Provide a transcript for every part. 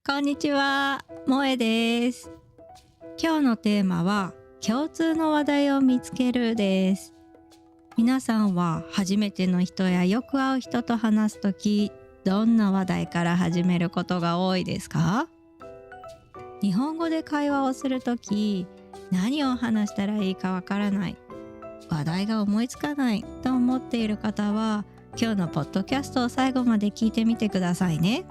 こんにちは、萌えです。今日のテーマは共通の話題を見つけるです。皆さんは初めての人やよく会う人と話すとき、どんな話題から始めることが多いですか？日本語で会話をするとき、何を話したらいいかわからない、話題が思いつかないと思っている方は、今日のポッドキャストを最後まで聞いてみてくださいね。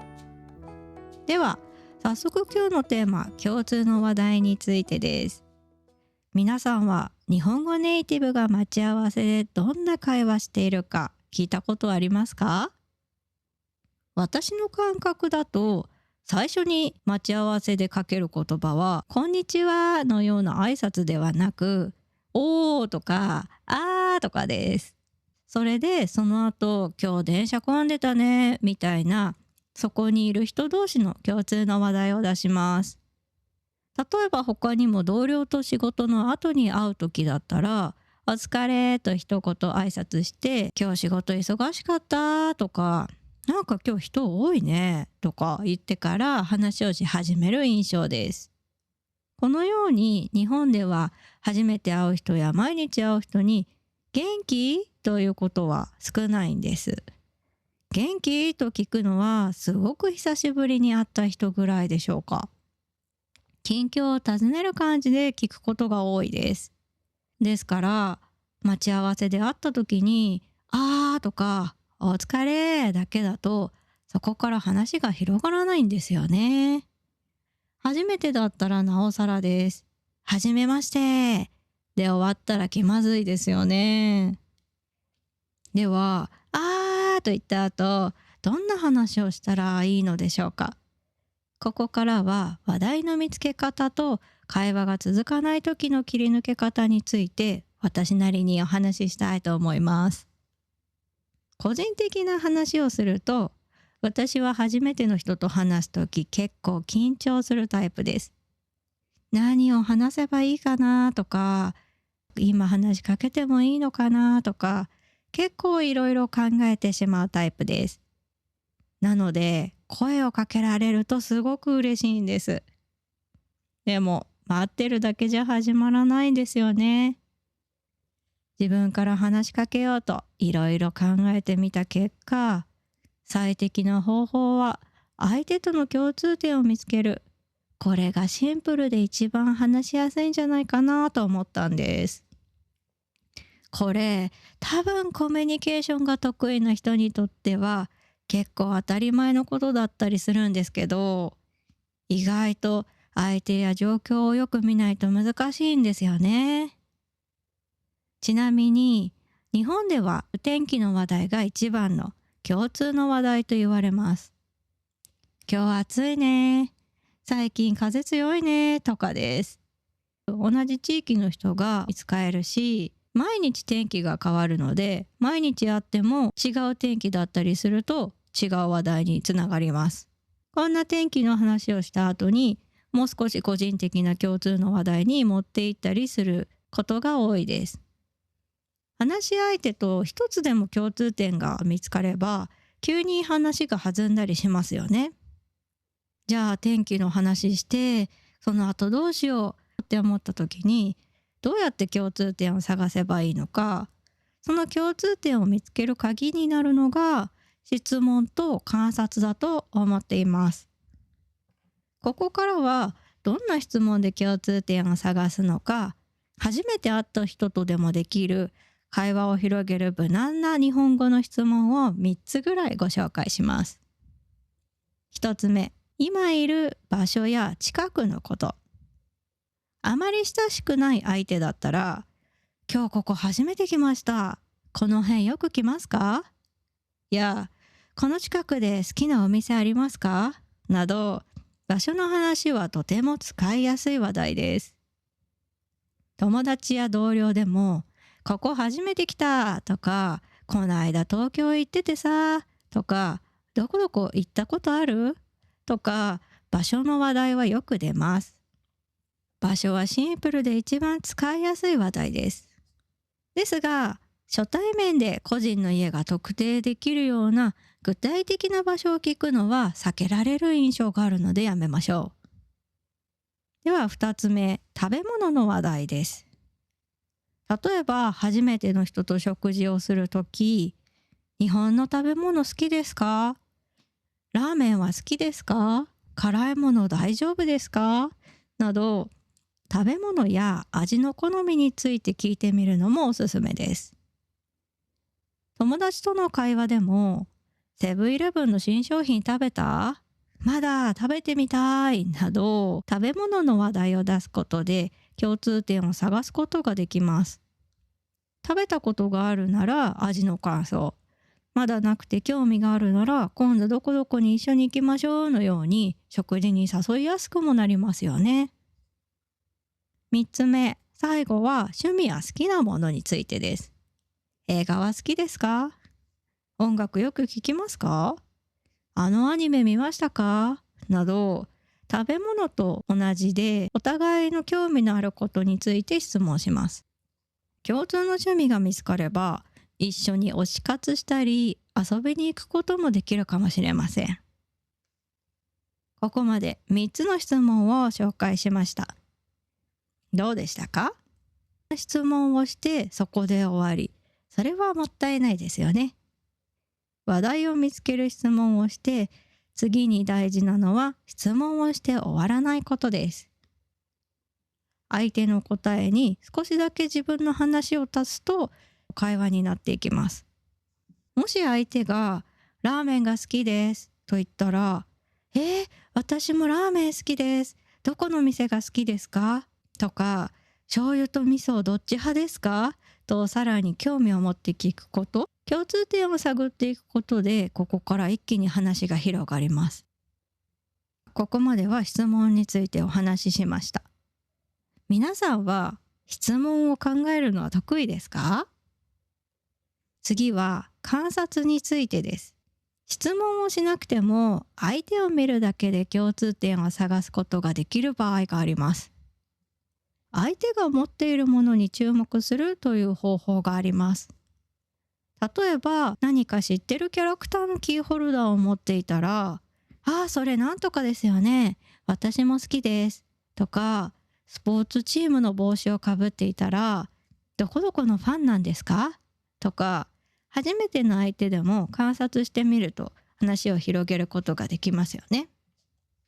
では早速今日のテーマ、共通の話題についてです。皆さんは日本語ネイティブが待ち合わせでどんな会話しているか聞いたことありますか？私の感覚だと、最初に待ち合わせでかける言葉はこんにちはのような挨拶ではなく、おーとかあーとかです。それでその後、今日電車混んでたねみたいな、そこにいる人同士の共通の話題を出します。例えば他にも同僚と仕事の後に会う時だったら、お疲れと一言挨拶して、今日仕事忙しかったとか、なんか今日人多いねとか言ってから話をし始める印象です。このように日本では初めて会う人や毎日会う人に元気ということは少ないんです。元気と聞くのはすごく久しぶりに会った人ぐらいでしょうか。近況を尋ねる感じで聞くことが多いです。ですから待ち合わせで会った時にあーとかお疲れだけだと、そこから話が広がらないんですよね。初めてだったらなおさらです。はじめましてで終わったら気まずいですよね。ではと言った後、どんな話をしたらいいのでしょうか。ここからは話題の見つけ方と会話が続かない時の切り抜け方について、私なりにお話ししたいと思います。個人的な話をすると、私は初めての人と話す時結構緊張するタイプです。何を話せばいいかなとか、今話しかけてもいいのかなとか、結構いろいろ考えてしまうタイプです。なので声をかけられるとすごく嬉しいんです。でも待ってるだけじゃ始まらないんですよね。自分から話しかけようといろいろ考えてみた結果、最適な方法は相手との共通点を見つける。これがシンプルで一番話しやすいんじゃないかなと思ったんです。これ多分コミュニケーションが得意な人にとっては結構当たり前のことだったりするんですけど、意外と相手や状況をよく見ないと難しいんですよね。ちなみに日本では天気の話題が一番の共通の話題と言われます。今日暑いね、最近風強いねとかです。同じ地域の人が使えるし、毎日天気が変わるので、毎日会っても違う天気だったりすると違う話題につながります。こんな天気の話をした後に、もう少し個人的な共通の話題に持っていったりすることが多いです。話し相手と一つでも共通点が見つかれば、急に話が弾んだりしますよね。じゃあ天気の話して、その後どうしようって思った時に、どうやって共通点を探せばいいのか、その共通点を見つける鍵になるのが質問と観察だと思っています。ここからはどんな質問で共通点を探すのか、初めて会った人とでもできる会話を広げる無難な日本語の質問を3つぐらいご紹介します。1つ目、今いる場所や近くのこと。あまり親しくない相手だったら、今日ここ初めて来ました、この辺よく来ますか、いや、この近くで好きなお店ありますかなど、場所の話はとても使いやすい話題です。友達や同僚でも、ここ初めて来たとか、この間東京行っててさとか、どこどこ行ったことあるとか、場所の話題はよく出ます。場所はシンプルで一番使いやすい話題です。ですが、初対面で個人の家が特定できるような具体的な場所を聞くのは避けられる印象があるのでやめましょう。では2つ目、食べ物の話題です。例えば初めての人と食事をするとき、日本の食べ物好きですか？ラーメンは好きですか？辛いもの大丈夫ですか？など、食べ物や味の好みについて聞いてみるのもおすすめです。友達との会話でも、セブンイレブンの新商品食べた？まだ食べてみたいなど、食べ物の話題を出すことで共通点を探すことができます。食べたことがあるなら味の感想、まだなくて興味があるなら今度どこどこに一緒に行きましょうのように食事に誘いやすくもなりますよね。3つ目、最後は趣味や好きなものについてです。映画は好きですか？音楽よく聴きますか？あのアニメ見ましたか？など、食べ物と同じでお互いの興味のあることについて質問します。共通の趣味が見つかれば、一緒に推し活したり遊びに行くこともできるかもしれません。ここまで3つの質問を紹介しました。どうでしたか？質問をしてそこで終わり、それはもったいないですよね。話題を見つける質問をして、次に大事なのは質問をして終わらないことです。相手の答えに少しだけ自分の話を足すと会話になっていきます。もし相手がラーメンが好きですと言ったら、私もラーメン好きです。どこの店が好きですか？とか、醤油と味噌どっち派ですか？とさらに興味を持って聞くこと、共通点を探っていくことで、ここから一気に話が広がります。ここまでは質問についてお話ししました。皆さんは質問を考えるのは得意ですか？次は観察についてです。質問をしなくても相手を見るだけで共通点を探すことができる場合があります。相手が持っているものに注目するという方法があります。例えば何か知ってるキャラクターのキーホルダーを持っていたら、それなんとかですよね。私も好きです。とか、スポーツチームの帽子をかぶっていたら、どこどこのファンなんですか？とか、初めての相手でも観察してみると話を広げることができますよね。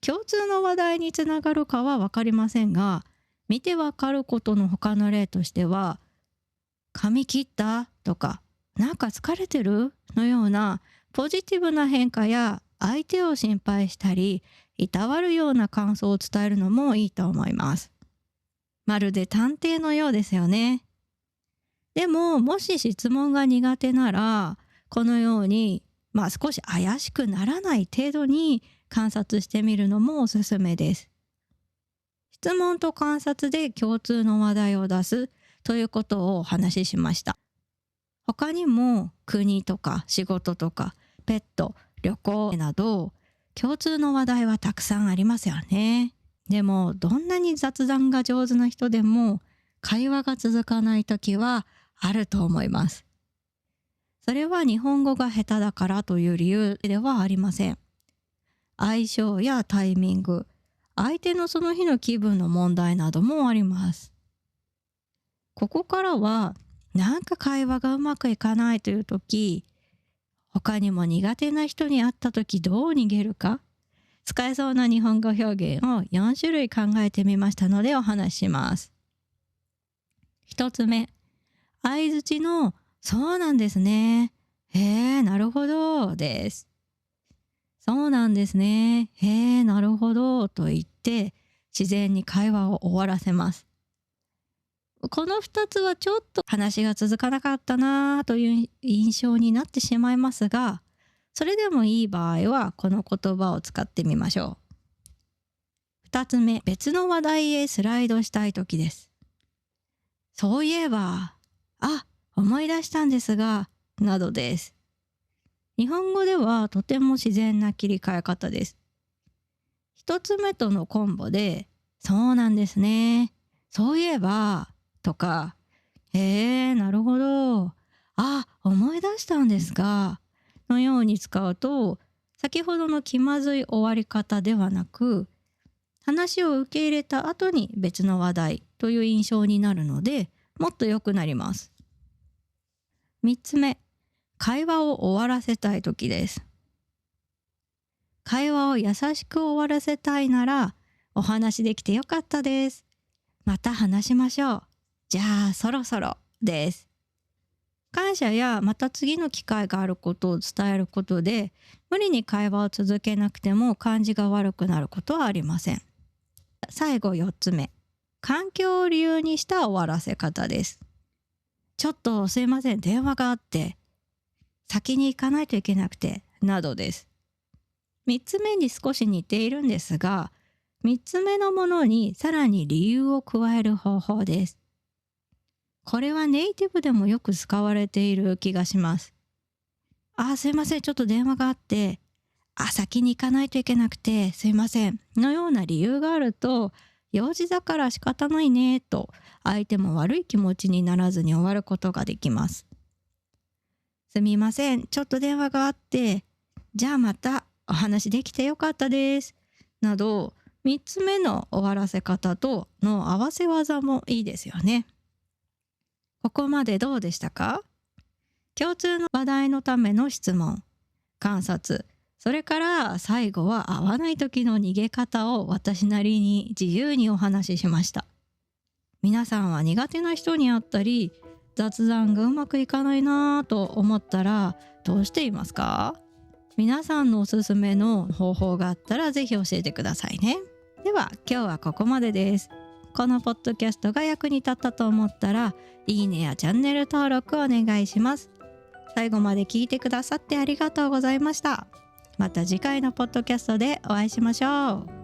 共通の話題につながるかは分かりませんが、見てわかることの他の例としては、髪切った？とか、なんか疲れてる？のようなポジティブな変化や相手を心配したり、いたわるような感想を伝えるのもいいと思います。まるで探偵のようですよね。でも、もし質問が苦手なら、このように、少し怪しくならない程度に観察してみるのもおすすめです。質問と観察で共通の話題を出すということをお話ししました。他にも国とか仕事とかペット、旅行など共通の話題はたくさんありますよね。でもどんなに雑談が上手な人でも会話が続かない時はあると思います。それは日本語が下手だからという理由ではありません。相性やタイミング、相手のその日の気分の問題などもあります。ここからはなんか会話がうまくいかないという時、他にも苦手な人に会った時どう逃げるか、使えそうな日本語表現を4種類考えてみましたのでお話しします。1つ目、相槌のそうなんですね。なるほどです。そうなんですね。なるほどと言って自然に会話を終わらせます。この2つはちょっと話が続かなかったなという印象になってしまいますが、それでもいい場合はこの言葉を使ってみましょう。2つ目、別の話題へスライドしたい時です。そういえば、思い出したんですが、などです。日本語ではとても自然な切り替え方です。1つ目とのコンボで、そうなんですね。そういえば、とか、なるほど。思い出したんですが、のように使うと、先ほどの気まずい終わり方ではなく、話を受け入れた後に別の話題という印象になるので、もっと良くなります。3つ目、会話を終わらせたい時です。会話を優しく終わらせたいなら、お話できてよかったです。また話しましょう。じゃあそろそろです。感謝やまた次の機会があることを伝えることで、無理に会話を続けなくても感じが悪くなることはありません。最後4つ目、環境を理由にした終わらせ方です。ちょっとすいません、電話があって、先に行かないといけなくて、などです。3つ目に少し似ているんですが、3つ目のものにさらに理由を加える方法です。これはネイティブでもよく使われている気がします。すいません、ちょっと電話があって、先に行かないといけなくてすいませんのような理由があると、用事だから仕方ないねと相手も悪い気持ちにならずに終わることができます。すみません、ちょっと電話があって、じゃあまたお話できてよかったですなど、3つ目の終わらせ方との合わせ技もいいですよね。ここまでどうでしたか？共通の話題のための質問、観察、それから最後は合わない時の逃げ方を私なりに自由にお話ししました。皆さんは苦手な人に会ったり、雑談がうまくいかないなぁと思ったらどうしていますか？皆さんのおすすめの方法があったらぜひ教えてくださいね。では今日はここまでです。このポッドキャストが役に立ったと思ったら、いいねやチャンネル登録お願いします。最後まで聞いてくださってありがとうございました。また次回のポッドキャストでお会いしましょう。